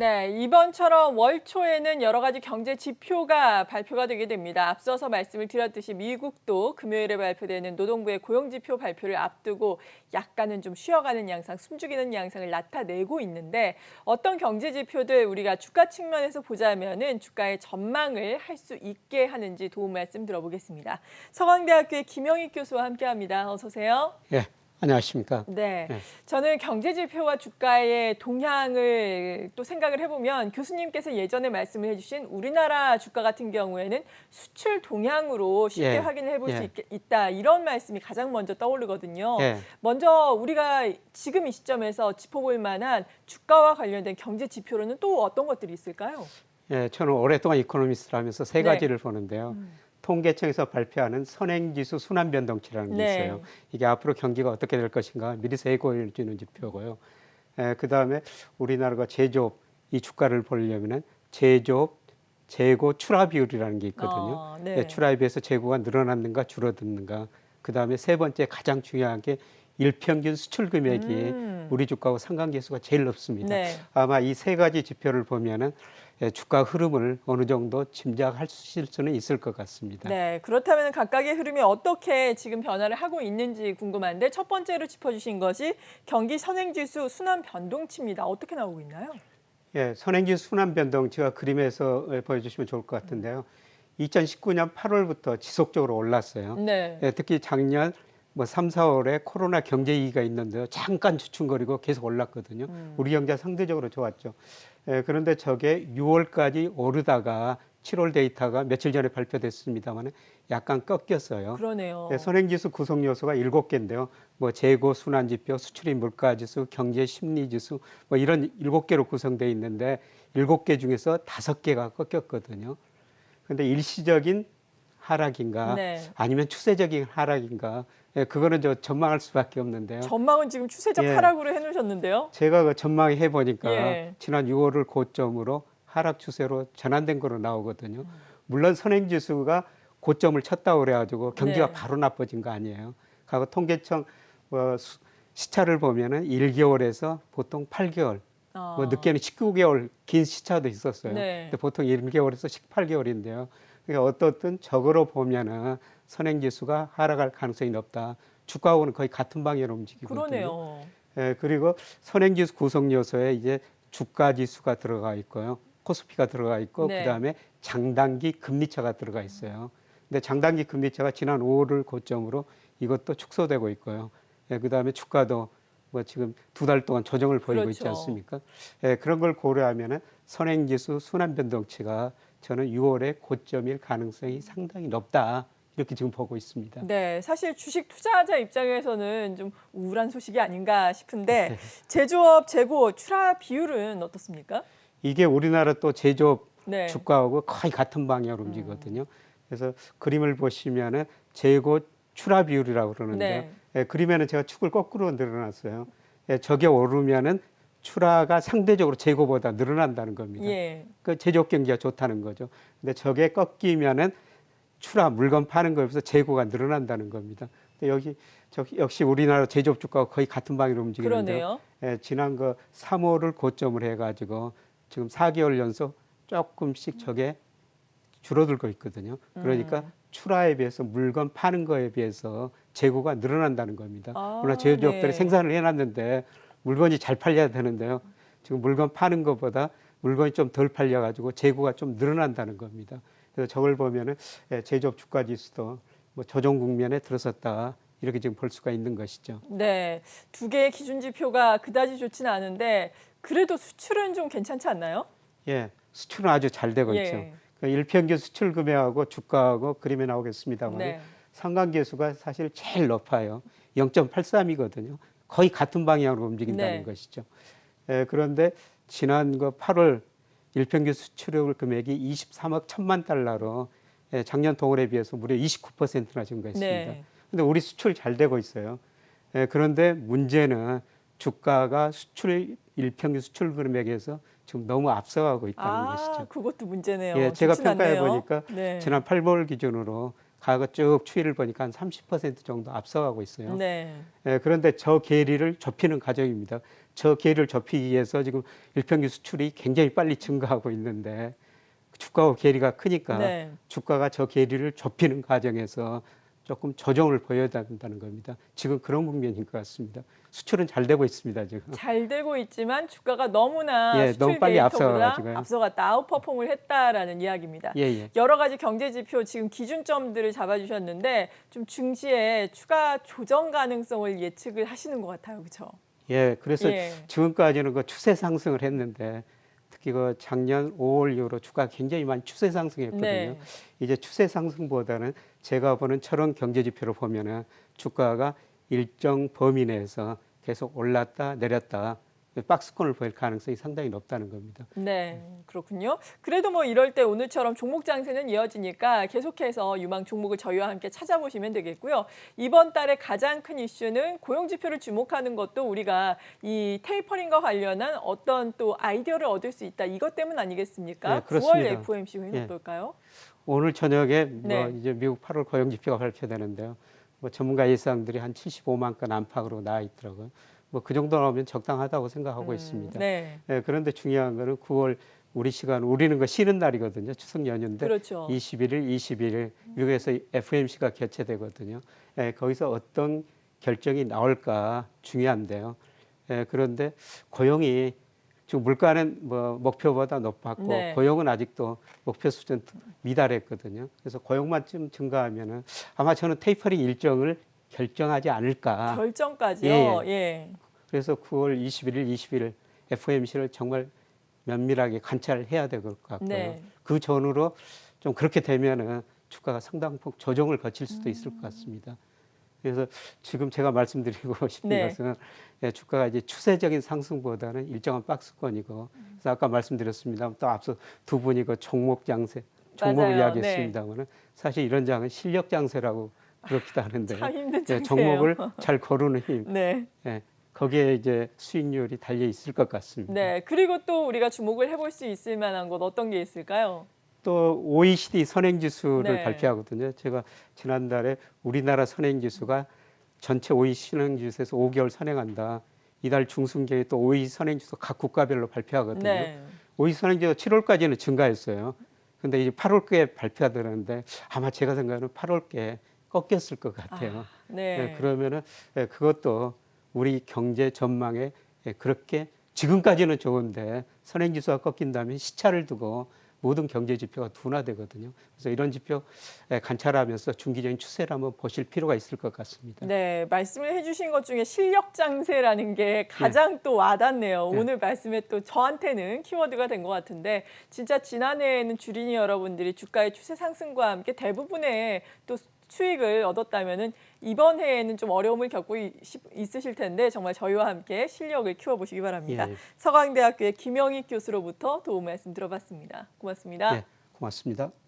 네, 이번처럼 월 초에는 여러 가지 경제 지표가 발표가 되게 됩니다. 앞서서 말씀을 드렸듯이 미국도 금요일에 발표되는 노동부의 고용지표 발표를 앞두고 약간은 좀 쉬어가는 양상, 숨죽이는 양상을 나타내고 있는데 어떤 경제 지표들 우리가 주가 측면에서 보자면은 주가의 전망을 할 수 있게 하는지 도움 말씀 들어보겠습니다. 서강대학교의 김영익 교수와 함께합니다. 어서 오세요. 예, 안녕하십니까. 네, 예, 저는 경제지표와 주가의 동향을 또 생각을 해보면 교수님께서 예전에 말씀을 해주신 우리나라 주가 같은 경우에는 수출 동향으로 쉽게 예, 확인을 해볼 수 예, 있다 이런 말씀이 가장 먼저 떠오르거든요. 예, 먼저 우리가 지금 이 시점에서 짚어볼 만한 주가와 관련된 경제 지표로는 또 어떤 것들이 있을까요? 예, 저는 오랫동안 이코노미스트를 하면서 세 네. 가지를 보는데요. 통계청에서 발표하는 선행지수 순환변동치라는 게 있어요. 네. 이게 앞으로 경기가 어떻게 될 것인가 미리 예고해 주는 지표고요. 그 다음에 우리나라가 제조업 이 주가를 보려면은 제조업 재고 출하 비율이라는 게 있거든요. 네. 출하에 비해서 재고가 늘어났는가 줄어드는가. 그 다음에 세 번째 가장 중요한 게 일평균 수출 금액이 우리 주가하고 상관계수가 제일 높습니다. 네. 아마 이 세 가지 지표를 보면은 주가 흐름을 어느 정도 짐작할 수는 있을 것 같습니다. 네, 그렇다면 각각의 흐름이 어떻게 지금 변화를 하고 있는지 궁금한데 첫 번째로 짚어주신 것이 경기 선행지수 순환 변동치입니다. 어떻게 나오고 있나요? 예, 선행지수 순환 변동치가 그림에서 보여주시면 좋을 것 같은데요. 2019년 8월부터 지속적으로 올랐어요. 네. 예, 특히 작년 3, 4월에 코로나 경제 위기가 있는데요. 잠깐 주춤거리고 계속 올랐거든요. 우리 경제가 상대적으로 좋았죠. 그런데 저게 6월까지 오르다가 7월 데이터가 며칠 전에 발표됐습니다만 약간 꺾였어요. 그러네요. 선행지수 구성 요소가 7개인데요. 재고 순환지표, 수출입 물가지수, 경제 심리지수 이런 7개로 구성되어 있는데 7개 중에서 5개가 꺾였거든요. 그런데 일시적인 하락인가 네. 아니면 추세적인 하락인가 그거는 전망할 수밖에 없는데요. 전망은 지금 추세적 예. 하락으로 해놓으셨는데요. 제가 그 전망해 보니까 예. 지난 6월을 고점으로 하락 추세로 전환된 거로 나오거든요. 물론 선행지수가 고점을 쳤다고 그래가지고 경기가 네. 바로 나빠진 거 아니에요. 과거 통계청 시차를 보면은 1개월에서 보통 8개월, 늦게는 19개월 긴 시차도 있었어요. 네. 근데 보통 1개월에서 18개월인데요. 그러니까 어떻든 적으로 보면은 선행지수가 하락할 가능성이 높다. 주가하고는 거의 같은 방향으로 움직이거든요. 그러네요. 그리고 선행지수 구성 요소에 이제 주가지수가 들어가 있고요. 코스피가 들어가 있고 네. 그다음에 장단기 금리차가 들어가 있어요. 근데 장단기 금리차가 지난 5월을 고점으로 이것도 축소되고 있고요. 그다음에 주가도 지금 2달 동안 조정을 보이고 있지 그렇죠. 않습니까? 그런 걸 고려하면은 선행지수 순환변동치가 저는 6월에 고점일 가능성이 상당히 높다. 이렇게 지금 보고 있습니다. 네, 사실 주식 투자자 입장에서는 좀 우울한 소식이 아닌가 싶은데 제조업 재고 출하 비율은 어떻습니까? 이게 우리나라 또 제조업 네. 주가하고 거의 같은 방향으로 움직이거든요. 그래서 그림을 보시면은 재고 출하 비율이라고 그러는데요. 그림에는 제가 축을 거꾸로 늘어놨어요. 저게 오르면은 출하가 상대적으로 재고보다 늘어난다는 겁니다. 예. 그 제조업 경기가 좋다는 거죠. 근데 저게 꺾이면은 출하 물건 파는 거에 비해서 재고가 늘어난다는 겁니다. 근데 역시 우리나라 제조업 주가가 거의 같은 방향으로 움직이는데요. 그러네요. 지난 3월을 고점을 해가지고 지금 4개월 연속 조금씩 저게 줄어들고 있거든요. 그러니까 출하에 비해서 물건 파는 거에 비해서 재고가 늘어난다는 겁니다. 물론 제조업들이 생산을 해놨는데 물건이 잘 팔려야 되는데요. 지금 물건 파는 것보다 물건이 좀 덜 팔려가지고 재고가 좀 늘어난다는 겁니다. 그래서 저걸 보면은 제조업 주가 지수도 조정 국면에 들어섰다 이렇게 지금 볼 수가 있는 것이죠. 네, 두 개의 기준 지표가 그다지 좋지는 않은데 그래도 수출은 좀 괜찮지 않나요? 예, 수출은 아주 잘 되고 있죠. 그 일평균 수출 금액하고 주가하고 그림에 나오겠습니다만 네. 상관계수가 사실 제일 높아요. 0.83이거든요. 거의 같은 방향으로 움직인다는 것이죠. 그런데 지난 8월 일평균 수출액 금액이 23억 1천만 달러로 작년 동월에 비해서 무려 29%나 증가했습니다. 그런데 우리 수출 잘 되고 있어요. 그런데 문제는 주가가 일평균 수출 금액에서 지금 너무 앞서가고 있다는 것이죠. 그것도 문제네요. 제가 좋진 평가해 않네요. 보니까 지난 8월 기준으로 과거 쭉 추이를 보니까 한 30% 정도 앞서가고 있어요. 그런데 저 괴리를 좁히는 과정입니다. 저 계리를 좁히기 위해서 지금 일평균 수출이 굉장히 빨리 증가하고 있는데 주가와 계리가 크니까 네. 주가가 저 계리를 좁히는 과정에서 조금 조정을 보여야 된다는 겁니다. 지금 그런 국면인 것 같습니다. 수출은 잘 되고 있습니다, 지금. 잘 되고 있지만 주가가 너무나 예, 수출 너무 빨리 데이터보다 앞서가지고요. 앞서갔다, 아웃퍼폼을 했다라는 이야기입니다. 예, 예. 여러 가지 경제 지표 지금 기준점들을 잡아주셨는데 좀 중시에 추가 조정 가능성을 예측을 하시는 것 같아요, 그렇죠? 예, 그래서 예. 지금까지는 그 추세 상승을 했는데 특히 그 작년 5월 이후로 주가가 굉장히 많이 추세 상승했거든요. 네. 이제 추세 상승보다는 제가 보는 저런 경제 지표를 보면은 주가가 일정 범위 내에서 계속 올랐다 내렸다 박스권을 보일 가능성이 상당히 높다는 겁니다. 네, 그렇군요. 그래도 뭐 이럴 때 오늘처럼 종목 장세는 이어지니까 계속해서 유망 종목을 저희와 함께 찾아보시면 되겠고요. 이번 달에 가장 큰 이슈는 고용 지표를 주목하는 것도 우리가 이 테이퍼링과 관련한 어떤 또 아이디어를 얻을 수 있다. 이것 때문 아니겠습니까? 네, 9월 그렇습니다. FOMC 회의는 예. 어떨까요? 오늘 저녁에 네. 뭐 이제 미국 8월 고용 지표가 발표되는데요. 뭐 전문가 예상들이 한 75만 건 안팎으로 나와 있더라고요. 뭐 그 정도 나오면 적당하다고 생각하고 있습니다. 네, 예, 그런데 중요한 거는 9월 우리 시간 우리는 거 쉬는 날이거든요. 추석 연휴인데 그렇죠. 21일, 22일 미국에서 FOMC가 개최되거든요. 예, 거기서 어떤 결정이 나올까 중요한데요. 예, 그런데 고용이 지금 물가는 뭐 목표보다 높았고 네. 고용은 아직도 목표 수준 미달했거든요. 그래서 고용만 좀 증가하면은 아마 저는 테이퍼링 일정을 결정하지 않을까. 결정까지요. 예, 예. 그래서 9월 21일, 20일 FOMC를 정말 면밀하게 관찰해야 될 것 같고요. 네. 그 전후로 좀 그렇게 되면은 주가가 상당폭 조정을 거칠 수도 있을 것 같습니다. 그래서 지금 제가 말씀드리고 싶은 네. 것은 예, 주가가 이제 추세적인 상승보다는 일정한 박스권이고 그래서 아까 말씀드렸습니다. 또 앞서 두 분이 그 종목 장세, 종목을 맞아요. 이야기했습니다만은 사실 이런 장은 실력 장세라고 그렇기도 하는데요. 참 힘든 예, 장세예요. 종목을 잘 고르는 힘, 네. 예, 거기에 이제 수익률이 달려 있을 것 같습니다. 네. 그리고 또 우리가 주목을 해볼 수 있을 만한 것 어떤 게 있을까요? 또 OECD 선행지수를 네. 발표하거든요. 제가 지난달에 우리나라 선행지수가 전체 OECD 선행지수에서 5개월 선행한다. 이달 중순경에 또 OECD 선행지수 각 국가별로 발표하거든요. 네. OECD 선행지수가 7월까지는 증가했어요. 근데 이제 8월께 발표하더라는데 아마 제가 생각하는 8월께 꺾였을 것 같아요. 네. 예, 그러면은 예, 그것도 우리 경제 전망에 예, 그렇게 지금까지는 좋은데 선행지수가 꺾인다면 시차를 두고 모든 경제 지표가 둔화되거든요. 그래서 이런 지표 예, 관찰하면서 중기적인 추세를 한번 보실 필요가 있을 것 같습니다. 네, 말씀을 해주신 것 중에 실력 장세라는 게 가장 또 와닿네요. 네. 오늘 말씀에 또 저한테는 키워드가 된 것 같은데 진짜 지난해에는 주린이 여러분들이 주가의 추세 상승과 함께 대부분의 또 수익을 얻었다면은 이번 해에는 좀 어려움을 겪고 있으실 텐데 정말 저희와 함께 실력을 키워보시기 바랍니다. 예. 서강대학교의 김영익 교수로부터 도움 말씀 들어봤습니다. 고맙습니다. 네, 고맙습니다.